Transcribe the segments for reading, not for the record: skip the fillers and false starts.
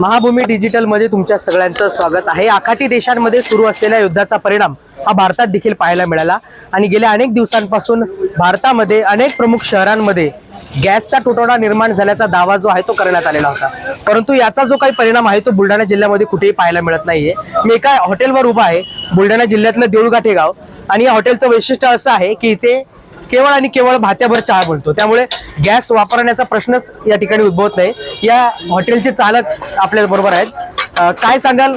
Mahabhumi digital मध्ये तुमच्या सगळ्यांचं स्वागत आहे। आखाती देशांमध्ये सुरू असलेल्या युद्धाचा परिणाम हा भारतात देखील पाहायला मिळाला आणि गेल्या अनेक दिवसांपासून भारतामध्ये अनेक प्रमुख शहरांमध्ये गॅसचा तुटवडा निर्माण झाल्याचा दावा जो आहे तो करण्यात आलेला होता, परंतु याचा जो काही परिणाम आहे तो बुलढाणा जिल्ह्यामध्ये कुठेही पाहायला मिळत नाहीये। मी एका हॉटेलवर उभा आहे, बुलढाणा जिल्ह्यातलं देऊळघाट हे गाव, आणि या हॉटेलचं वैशिष्ट्य असं आहे की इथे केवळ आणि केवळ भात्याभर चहा बनतो, त्यामुळे गॅस वापरण्याचा प्रश्नच या ठिकाणी उद्भवत नाही। या हॉटेलचे चालक आपल्या बरोबर आहेत। काय सांगाल,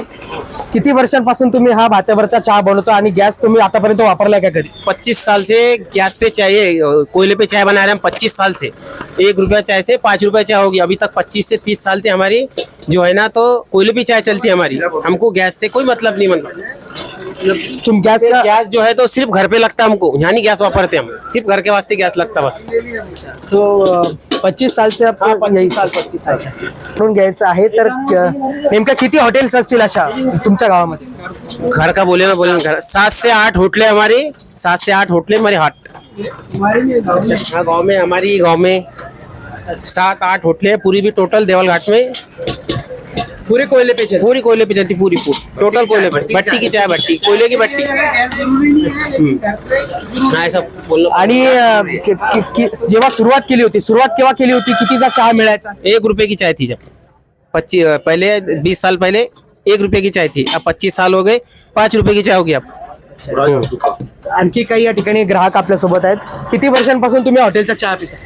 किती वर्षांपासून तुम्ही हा भात्याभरचा चहा बनवतो आणि गॅस तुम्ही आतापर्यंत वापरलाय का कधी? 25 साल से गैस पे चाहिए, कोयले पे चाय बना रहे हैं हम 25 साल से। 1 रुपया चाय से 5 रुपया चाय होगी। अभी तक 25 से 30 साल से हमारी जो है ना तो कोयले पे चाय चलती है हमारी। हमको गैस से कोई मतलब नहीं। तुम गैस का गैस जो है तो सिर्फ घर पे लगता है हमको, यहाँ नहीं गैस वापरते हम, सिर्फ घर के वास्ते गैस लगता बस। तो 25 साल से आपण 25 साल म्हणून घ्यायचं आहे। तर नेमक्या किती हॉटेल्स असतील अशा तुमच्या गावामध्ये? घर का बोले ना घर 7 से 8 होटलें हमारी, 7 से 8 होटलें हमारी हाट गाँव में, हमारी गाँव में 7-8 होटलें पूरी भी टोटल देवल घाट में पूरे कोयले पे चलती? पूरी कोयले पे चलती, पूरी टोटल कोयले पे। भट्टी की चाय, भट्टी कोयले की भट्टी। ऐसा बोललो। आणि जेव्हा सुरुवात केली होती, सुरुवात केव्हा केली होती, कितीचा चहा मिळायचा? 1 रुपए की चाय थी जब 25 पहले 20 साल पहले 1 रुपए की चाय थी। अब 25 साल हो गए, 5 रुपए की चाय होगी अब। आणखी काही या ठिकाणी ग्राहक आपल्या सोबत आहेत। किती वर्षांपासून तुम्ही हॉटेलचा चहा पिता?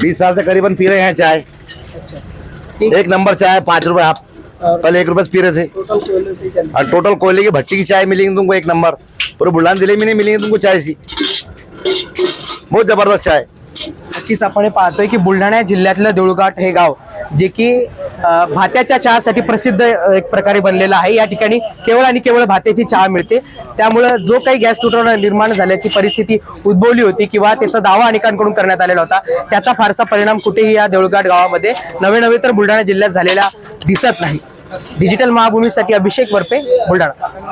20 साल से करीबन पी रहे हैं चाय। एक नंबर चाय 5 रुपए, आप पहले 1 रुपए से पी रहे थे। और टोटल कोयले की भट्टी की चाय मिलेगी तुमको 1 नंबर। पूरे बुलढाणा जिले में नहीं मिलेगी तुमको चाय सी, बहुत जबरदस्त चाय। नक्कीच आपण हे पाहतोय की बुलढाणा जिल्ह्यातलं देऊळघाट हे गाव जे की भात्याच्या चहासाठी प्रसिद्ध एक प्रकारे बनलेलं आहे। या ठिकाणी केवळ आणि केवळ भात्याची चहा मिळते, त्यामुळे जो काही गॅस तुटवडा निर्माण झाल्याची परिस्थिती उद्भवली होती किंवा त्याचा दावा अनेकांकडून करण्यात आलेला होता, त्याचा फारसा परिणाम कुठेही या देऊळघाट गावामध्ये नवे तर बुलढाणा जिल्ह्यात झालेला दिसत नाही। डिजिटल महाभूमीसाठी अभिषेक वरपे, बुलढाणा।